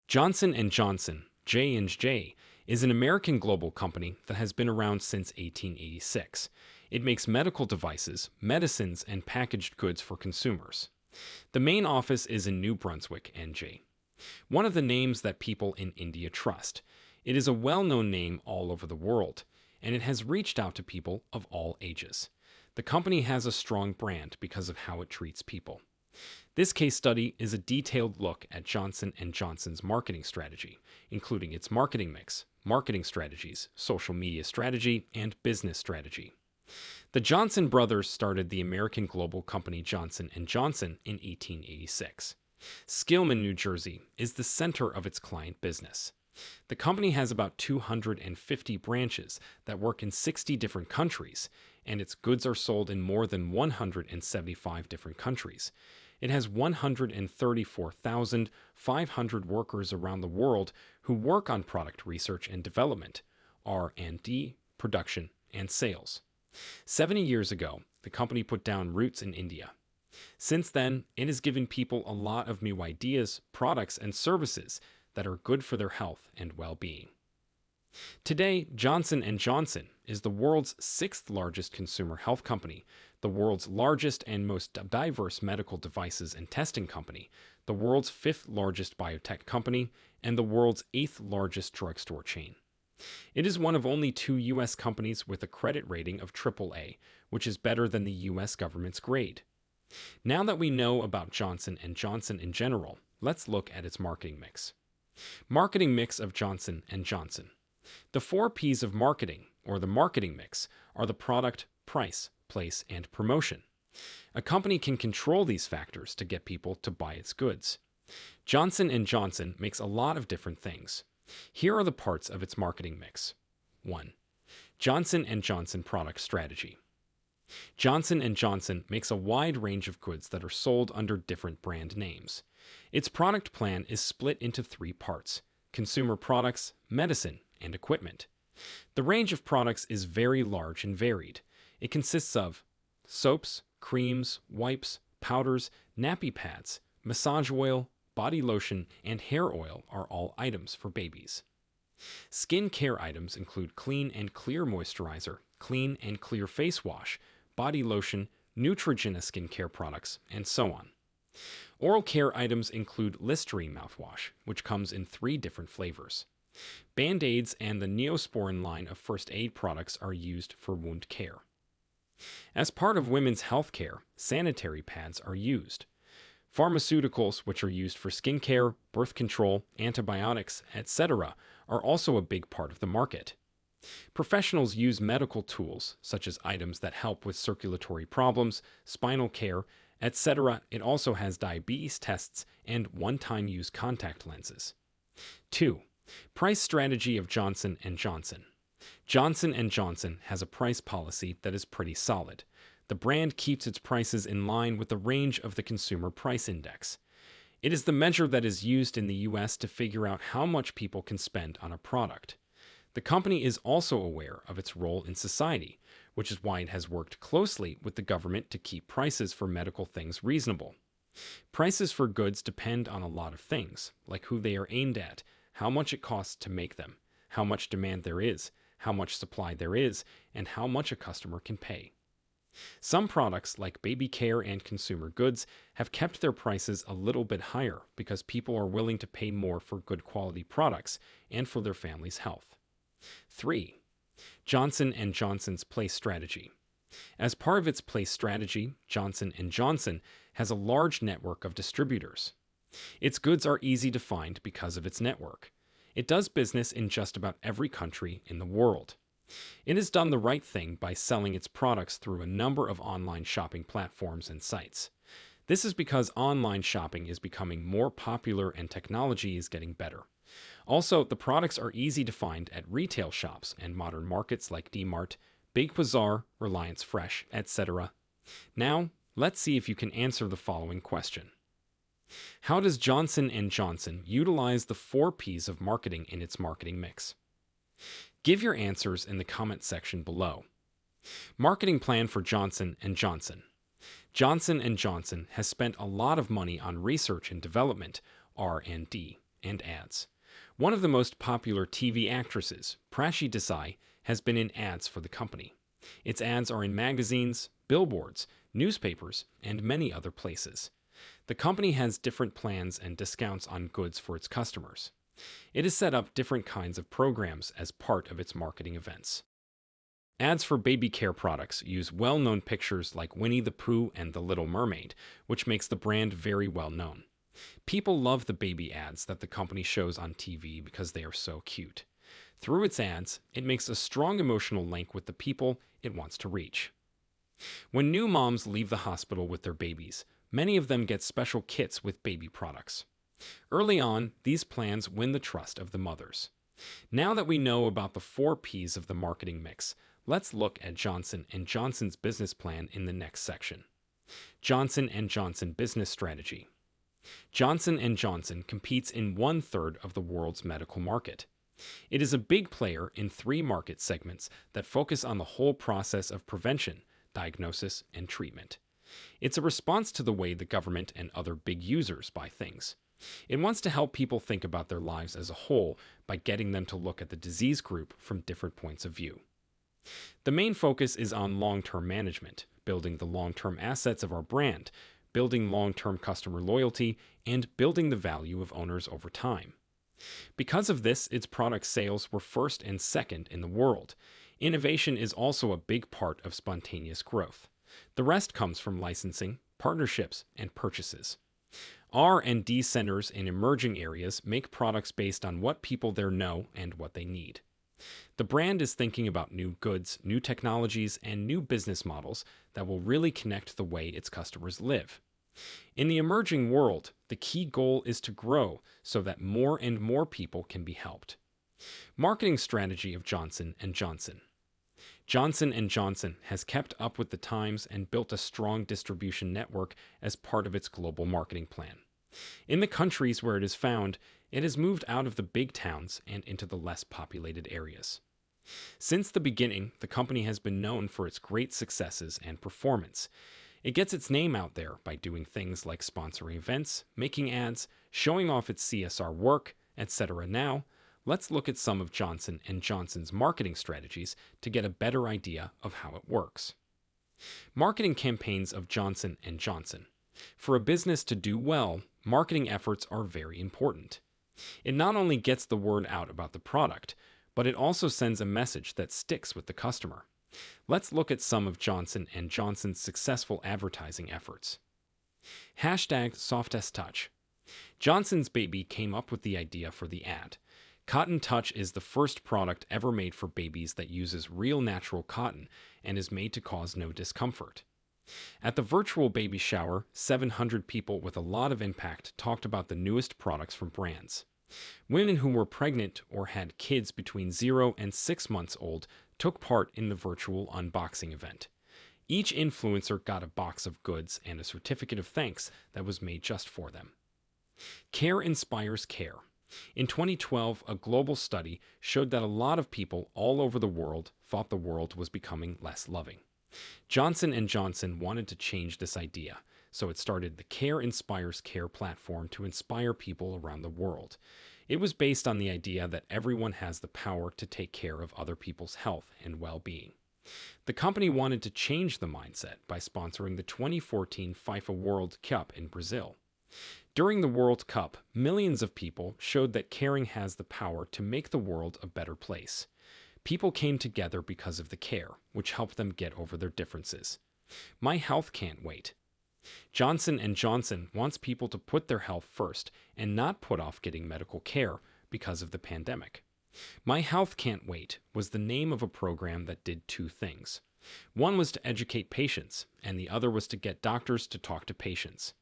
Johnson& Johnson, J&J, is an American global company that has been around since 1886. It makes medical devices, medicines, and packaged goods for consumers. The main office is in New Brunswick, NJ. One of the names that people in India trust. It is a well-known name all over the world, and it has reached out to people of all ages. The company has a strong brand because of how it treats people. This case study is a detailed look at Johnson & Johnson's marketing strategy, including its marketing mix, marketing strategies, social media strategy, and business strategy. The Johnson brothers started the American global company Johnson & Johnson in 1886. Skillman, New Jersey, is the center of its client business. The company has about 250 branches that work in 60 different countries, and its goods are sold in more than 175 different countries. It has 134,500 workers around the world who work on product research and development, R&D, production, and sales. 70 years ago, the company put down roots in India. Since then, it has given people a lot of new ideas, products, and services that are good for their health and well-being. Today, Johnson & Johnson is the world's sixth largest consumer health company, the world's largest and most diverse medical devices and testing company, the world's fifth largest biotech company, and the world's eighth largest drugstore chain. It is one of only 2 U.S. companies with a credit rating of AAA, which is better than the U.S. government's grade. Now that we know about Johnson & Johnson in general, let's look at its marketing mix. Marketing mix of Johnson & Johnson. The 4 P's of marketing, or the marketing mix, are the product, price, place, and promotion. A company can control these factors to get people to buy its goods. Johnson & Johnson makes a lot of different things. Here are the parts of its marketing mix. 1. Johnson & Johnson product strategy. Johnson & Johnson makes a wide range of goods that are sold under different brand names. Its product plan is split into 3 parts: consumer products, medicine, and equipment. The range of products is very large and varied. It consists of soaps, creams, wipes, powders, nappy pads, massage oil, body lotion, and hair oil are all items for babies. Skin care items include clean and clear moisturizer, clean and clear face wash, body lotion, Neutrogena skincare products, and so on. Oral care items include Listerine mouthwash, which comes in 3 different flavors. Band-Aids and the Neosporin line of first aid products are used for wound care. As part of women's health care, sanitary pads are used. Pharmaceuticals, which are used for skincare, birth control, antibiotics, etc., are also a big part of the market. Professionals use medical tools, such as items that help with circulatory problems, spinal care, etc. It also has diabetes tests and one-time use contact lenses. 2. Price strategy of Johnson & Johnson. Johnson & Johnson has a price policy that is pretty solid. The brand keeps its prices in line with the range of the Consumer Price Index. It is the measure that is used in the U.S. to figure out how much people can spend on a product. The company is also aware of its role in society, which is why it has worked closely with the government to keep prices for medical things reasonable. Prices for goods depend on a lot of things, like who they are aimed at, how much it costs to make them, how much demand there is, how much supply there is, and how much a customer can pay. Some products, like baby care and consumer goods, have kept their prices a little bit higher because people are willing to pay more for good quality products and for their family's health. 3. Johnson & Johnson's place strategy. As part of its place strategy, Johnson & Johnson has a large network of distributors. Its goods are easy to find because of its network. It does business in just about every country in the world. It has done the right thing by selling its products through a number of online shopping platforms and sites. This is because online shopping is becoming more popular and technology is getting better. Also, the products are easy to find at retail shops and modern markets like D-Mart, Big Bazaar, Reliance Fresh, etc. Now, let's see if you can answer the following question. How does Johnson & Johnson utilize the 4 P's of marketing in its marketing mix? Give your answers in the comment section below. Marketing plan for Johnson & Johnson. Johnson & Johnson has spent a lot of money on research and development, R&D, and ads. One of the most popular TV actresses, Prashi Desai, has been in ads for the company. Its ads are in magazines, billboards, newspapers, and many other places. The company has different plans and discounts on goods for its customers. It has set up different kinds of programs as part of its marketing events. Ads for baby care products use well-known pictures like Winnie the Pooh and The Little Mermaid, which makes the brand very well known. People love the baby ads that the company shows on TV because they are so cute. Through its ads, it makes a strong emotional link with the people it wants to reach. When new moms leave the hospital with their babies, many of them get special kits with baby products. Early on, these plans win the trust of the mothers. Now that we know about the 4 P's of the marketing mix, let's look at Johnson & Johnson's business plan in the next section. Johnson & Johnson Business Strategy. Johnson & Johnson competes in 1/3 of the world's medical market. It is a big player in 3 market segments that focus on the whole process of prevention, diagnosis, and treatment. It's a response to the way the government and other big users buy things. It wants to help people think about their lives as a whole by getting them to look at the disease group from different points of view. The main focus is on long-term management, building the long-term assets of our brand, building long-term customer loyalty, and building the value of owners over time. Because of this, its product sales were first and second in the world. Innovation is also a big part of spontaneous growth. The rest comes from licensing, partnerships, and purchases. R&D centers in emerging areas make products based on what people there know and what they need. The brand is thinking about new goods, new technologies, and new business models that will really connect the way its customers live. In the emerging world, the key goal is to grow so that more and more people can be helped. Marketing strategy of Johnson & Johnson. Johnson & Johnson has kept up with the times and built a strong distribution network as part of its global marketing plan. In the countries where it is found, it has moved out of the big towns and into the less populated areas. Since the beginning, the company has been known for its great successes and performance. It gets its name out there by doing things like sponsoring events, making ads, showing off its CSR work, etc. Now, let's look at some of Johnson & Johnson's marketing strategies to get a better idea of how it works. Marketing campaigns of Johnson & Johnson. For a business to do well, marketing efforts are very important. It not only gets the word out about the product, but it also sends a message that sticks with the customer. Let's look at some of Johnson & Johnson's successful advertising efforts. #SoftestTouch. Johnson's Baby came up with the idea for the ad. Cotton Touch is the first product ever made for babies that uses real natural cotton and is made to cause no discomfort. At the virtual baby shower, 700 people with a lot of impact talked about the newest products from brands. Women who were pregnant or had kids between 0 and 6 months old took part in the virtual unboxing event. Each influencer got a box of goods and a certificate of thanks that was made just for them. Care inspires care. In 2012, a global study showed that a lot of people all over the world thought the world was becoming less loving. Johnson & Johnson wanted to change this idea, so it started the Care Inspires Care platform to inspire people around the world. It was based on the idea that everyone has the power to take care of other people's health and well-being. The company wanted to change the mindset by sponsoring the 2014 FIFA World Cup in Brazil. During the World Cup, millions of people showed that caring has the power to make the world a better place. People came together because of the care, which helped them get over their differences. My health can't wait. Johnson & Johnson wants people to put their health first and not put off getting medical care because of the pandemic. My Health Can't Wait was the name of a program that did 2 things. One was to educate patients, and the other was to get doctors to talk to patients.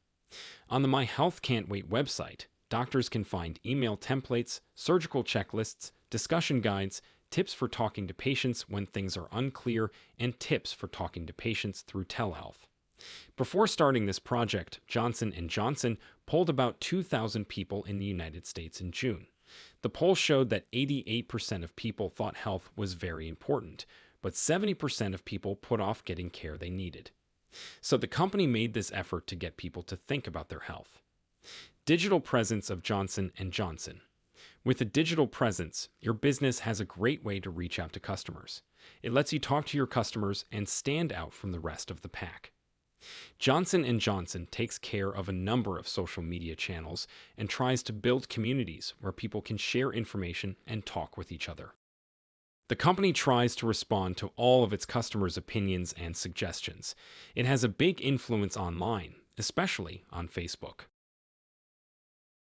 On the My Health Can't Wait website, doctors can find email templates, surgical checklists, discussion guides, tips for talking to patients when things are unclear, and tips for talking to patients through telehealth. Before starting this project, Johnson & Johnson polled about 2,000 people in the United States in June. The poll showed that 88% of people thought health was very important, but 70% of people put off getting care they needed. So the company made this effort to get people to think about their health. Digital presence of Johnson&Johnson. With a digital presence, your business has a great way to reach out to customers. It lets you talk to your customers and stand out from the rest of the pack. Johnson&Johnson takes care of a number of social media channels and tries to build communities where people can share information and talk with each other. The company tries to respond to all of its customers' opinions and suggestions. It has a big influence online, especially on Facebook.